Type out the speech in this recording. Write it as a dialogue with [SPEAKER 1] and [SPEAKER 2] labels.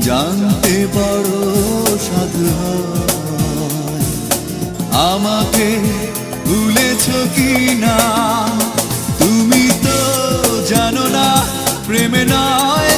[SPEAKER 1] জানতে বড় সাধু হয়। আমাকে ভুলেছ কি না, তুমি তো জানো না প্রেমে নয়